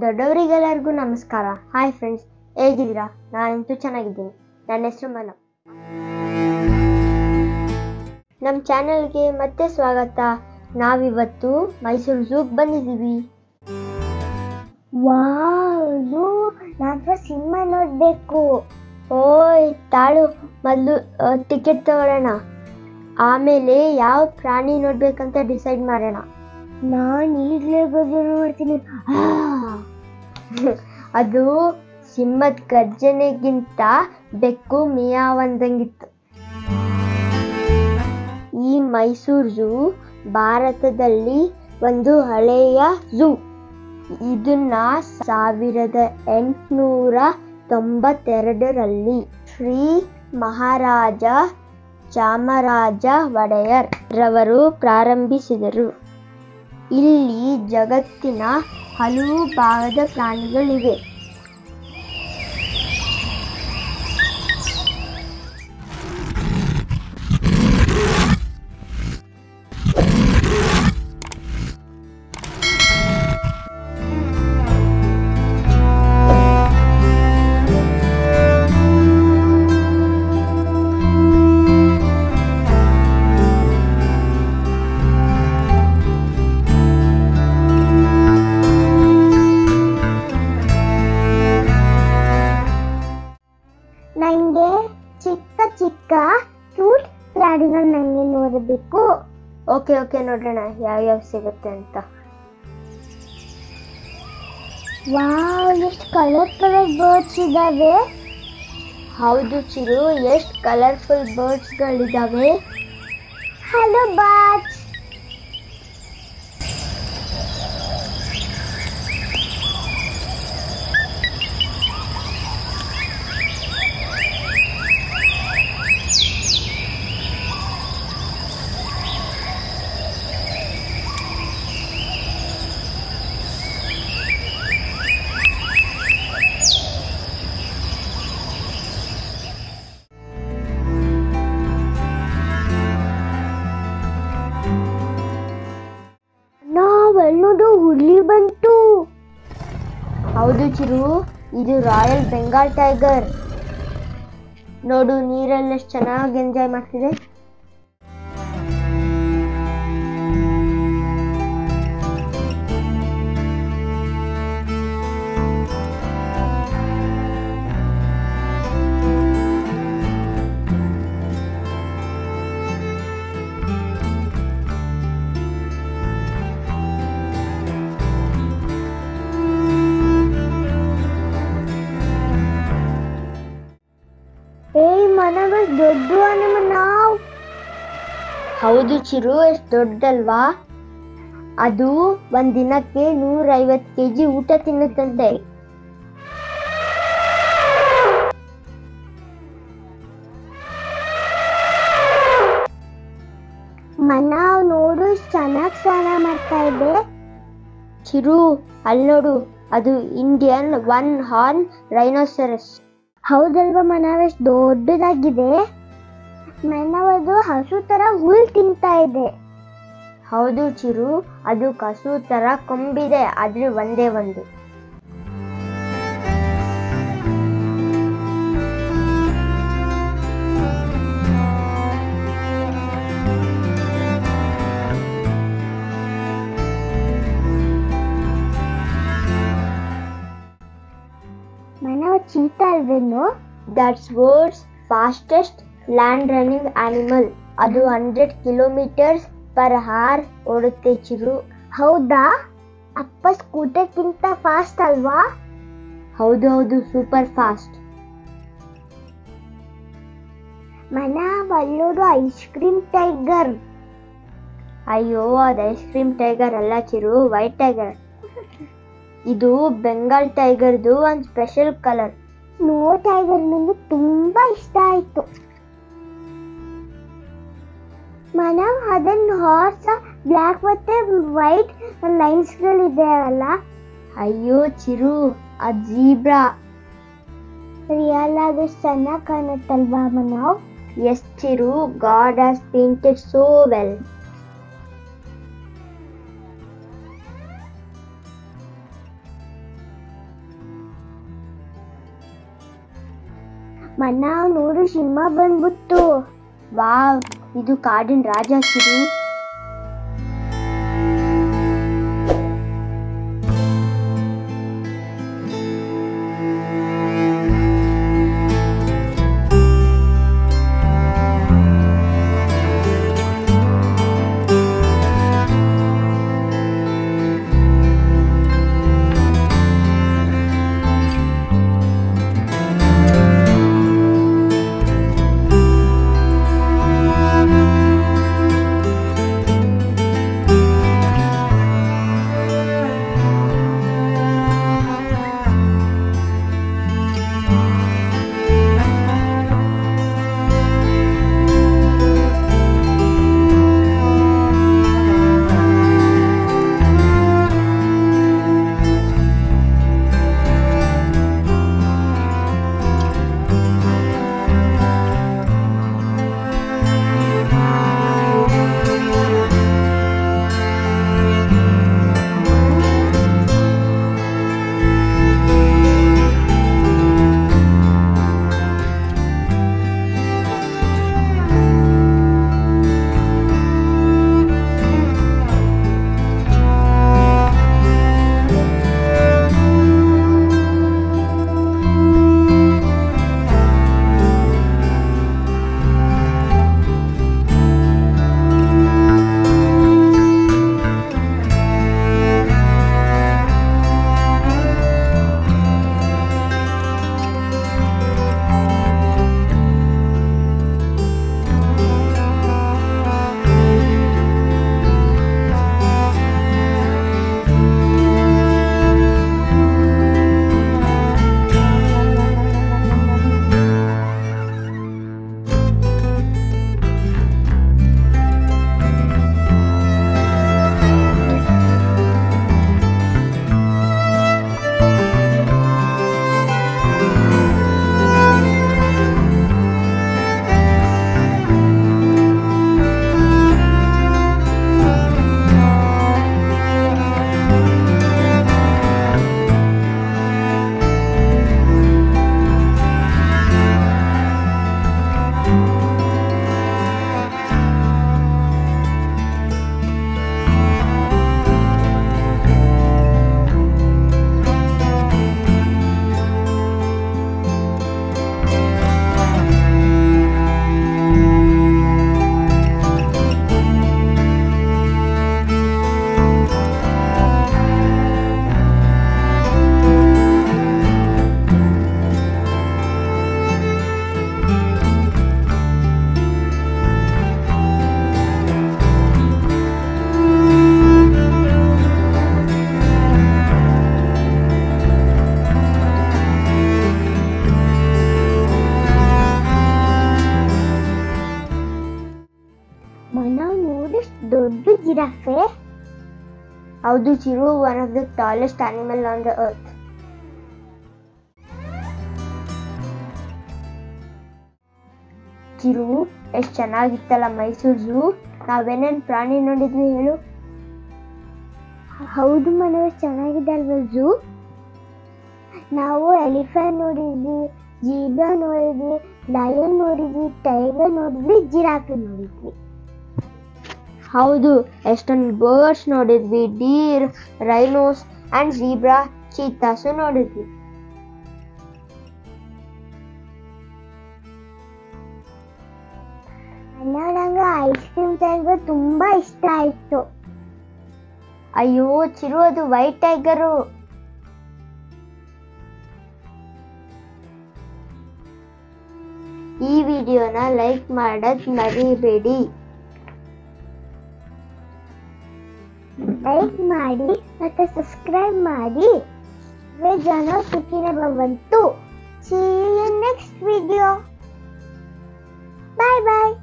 ದೊಡ್ಡವರಿಗೆಲ್ಲರಿಗೂ ನಮಸ್ಕಾರ. Hi friends, ಹೇಗಿದ್ದೀರಾ? ನಾನಂತೂ ಚೆನ್ನಾಗಿದ್ದೀನಿ. ನನ್ನ ಹೆಸರು ಮನ. ನಮ್ಮ ಚಾನಲ್ಗೆ ಮತ್ತೆ ಸ್ವಾಗತ. ನಾವಿವತ್ತು ಮೈಸೂರು ಝೂಗೆ ಬಂದಿದ್ದೀವಿ. ನಾನು ಸಿನಿಮಾ ನೋಡಬೇಕು. ಓಯ್ ತಾಳು, ಮೊದಲು ಟಿಕೆಟ್ ತಗೊಳ್ಳೋಣ, ಆಮೇಲೆ ಯಾವ ಪ್ರಾಣಿ ನೋಡ್ಬೇಕಂತ ಡಿಸೈಡ್ ಮಾಡೋಣ. ನಾನು ಈಗಲೇ ಬಗ್ಗೆ ನೋಡ್ತೀನಿ. ಅದು ಸಿಂಹದ ಗರ್ಜನೆಗಿಂತ ಬೆಕ್ಕು ಮಿಯಾವಂದಂಗಿತ್ತು. ಈ ಮೈಸೂರು ಝೂ ಭಾರತದಲ್ಲಿ ಒಂದು ಹಳೆಯ ಝೂ. ಇದನ್ನ 1892ರಲ್ಲಿ ಶ್ರೀ ಮಹಾರಾಜ ಚಾಮರಾಜ ಒಡೆಯರ್ ರವರು ಪ್ರಾರಂಭಿಸಿದರು. ಇಲ್ಲಿ ಜಗತ್ತಿನ ಹಲವು ಭಾಗದ ಪ್ರಾಣಿಗಳಿವೆ. ನನಗೆ ಚಿಕ್ಕ ಚಿಕ್ಕ ಕ್ಯೂಟ್ ಪ್ರಾಣಿಗಳು ನನಗೆ ನೋಡಬೇಕು. ಓಕೆ ನೋಡೋಣ ಯಾವ್ಯಾವ ಸಿಗುತ್ತೆ ಅಂತ. ವಾವ್, ಎಷ್ಟು ಕಲರ್ ಬರ್ಡ್ಸ್ ಇದಾವೆ. ಹೌದು ಚಿರು, ಎಷ್ಟು ಕಲರ್ಫುಲ್ ಬರ್ಡ್ಸ್ಗಳಿದ್ದಾವೆ. Hello birds. ನಾವೆಲ್ಲೋದು ಹುಲಿ ಬಂತು. ಹೌದು ಚಿರು, ಇದು ರಾಯಲ್ ಬೆಂಗಾಲ್ ಟೈಗರ್. ನೋಡು, ನೀರಲ್ಲಿ ಎಷ್ಟು ಚೆನ್ನಾಗಿ ಎಂಜಾಯ್ ಮಾಡ್ತಿದೆ. ಮನಗಳು ದೊಡ್ಡ ನಾವು. ಹೌದು ಚಿರು, ಎಷ್ಟು ದೊಡ್ಡಲ್ವಾ. ಅದು ಒಂದಿನಕ್ಕೆ 150 kg ಊಟ ತಿನ್ನುತ್ತಂತೆ. ಮನಾವ್ ನೋಡು, ಚೆನ್ನಾಗಿ ಸ್ನಾನ ಮಾಡ್ತಾ ಇದೆ. ಚಿರು, ಅಲ್ಲಿ ನೋಡು, ಅದು ಇಂಡಿಯನ್ 1 ಹಾರ್ನ್ ರೈನೋಸರಸ್. ಹೌದಲ್ವಾ ಮನಾವ್, ಎಷ್ಟು ದೊಡ್ಡದಾಗಿದೆ. ಮನಾವ್ ಅದು ಹಸು ತರ ಹುಲ್ ತಿಂತಾ ಇದೆ. ಹೌದು ಚಿರು, ಅದು ಕಸು ತರ ಕೊಂಬಿದೆ, ಆದ್ರೆ ಒಂದೇ ಒಂದು. ಮನಾವ್ ಚೀತಾ ಅಲ್ವೇನು? That's world's fastest land running animal. ಅದು 100 km/h ಓಡುತ್ತೆ ಚಿರು. ಹೌದಾ? ಅಪ್ಪ ಸ್ಕೂಟರ್ಗಿಂತ ಫಾಸ್ಟ್ ಅಲ್ವಾ? ಹೌದು, ಸೂಪರ್ ಫಾಸ್ಟ್. ಮನಾವ್ ಅಲ್ಲೋದು ಐಸ್ ಕ್ರೀಮ್ ಟೈಗರ್. ಅಯ್ಯೋ, ಅದು ಐಸ್ ಕ್ರೀಮ್ ಟೈಗರ್ ಅಲ್ಲ ಚಿರು, ವೈಟ್ ಟೈಗರ್. ಇದು ಬೆಂಗಾಲ್ ಟೈಗರ್ದು ಒಂದು ಸ್ಪೆಷಲ್ ಕಲರ್. ಸ್ನೋ ಟೈಗರ್ ನನಗೆ ತುಂಬಾ ಇಷ್ಟ ಆಯ್ತು. ಮನಾವ್ ಅದನ್ನ ಹಾರ್ಸ್ ಬ್ಲ್ಯಾಕ್ ಮತ್ತೆ ವೈಟ್ ಲೈನ್ಸ್ಗಳಿದೆ ಅಲ್ಲ. ಅಯ್ಯೋ ಚಿರು, ಅದು ಜೀಬ್ರಾ. ರಿಯಲ್ ಆಗಿ ಚೆನ್ನಾಗಿ ಕಾಣುತ್ತಲ್ವಾ Manav? Yes Chiru, God has painted so well. Manav ನೋಡು ಸಿಂಹ ಬಂದ್ಬಿಟ್ಟು. ವಾವ್, ಇದು ಕಾಡಿನ ರಾಜ ಚಿರು. ಮನಾವ್ ನೋಡು ದೊಡ್ಡ ಜಿರಾಫೆ. ಹೌದು Chiru, one of the tallest animal on the earth. Chiru, ಎಷ್ಟು ಚೆನ್ನಾಗಿತ್ತಲ್ಲ ಮೈಸೂರು ಝೂ. ನಾವೇನೇನು ಪ್ರಾಣಿ ನೋಡಿದ್ವಿ ಹೇಳು? ಹೌದು ಮನೋಜ್, ಚೆನ್ನಾಗಿದೆ ಅಲ್ವಾ ಝೂ? ನಾವು ಎಲಿಫೆಂಟ್ ನೋಡಿದ್ವಿ, ಜೀಬ್ರಾ ನೋಡಿದ್ವಿ, ಲಯನ್ ನೋಡಿದ್ವಿ, ಟೈಗರ್ ನೋಡಿದ್ವಿ, ಜಿರಾಫೆ ನೋಡಿದ್ವಿ. ಹೌದು, ಎಷ್ಟೊಂದು ಬರ್ಡ್ಸ್ ನೋಡಿದ್ವಿ, ಡೀರ್, ರೈನೋಸ್ ಅಂಡ್ ಜೀಬ್ರಾ, ಚೀತಾಸು ನೋಡಿದ್ವಿ. ನಂಗೆ ಐಸ್ ಕ್ರೀಮ್ ಟೈಗರ್ ತುಂಬಾ ಇಷ್ಟ ಆಯ್ತು. ಅಯ್ಯೋ ಚಿರು, ಅದು ವೈಟ್ ಟೈಗರು. ಈ ವಿಡಿಯೋನ ಲೈಕ್ ಮಾಡೋದ್ ಮರಿಬೇಡಿ. ಲೈಕ್ ಮಾಡಿ ಮತ್ತೆ ಸಬ್ಸ್ಕ್ರೈಬ್ ಮಾಡಿ. ಜನ ಸುಖಿನ ಭವಂತು. See you in next video. Bye bye.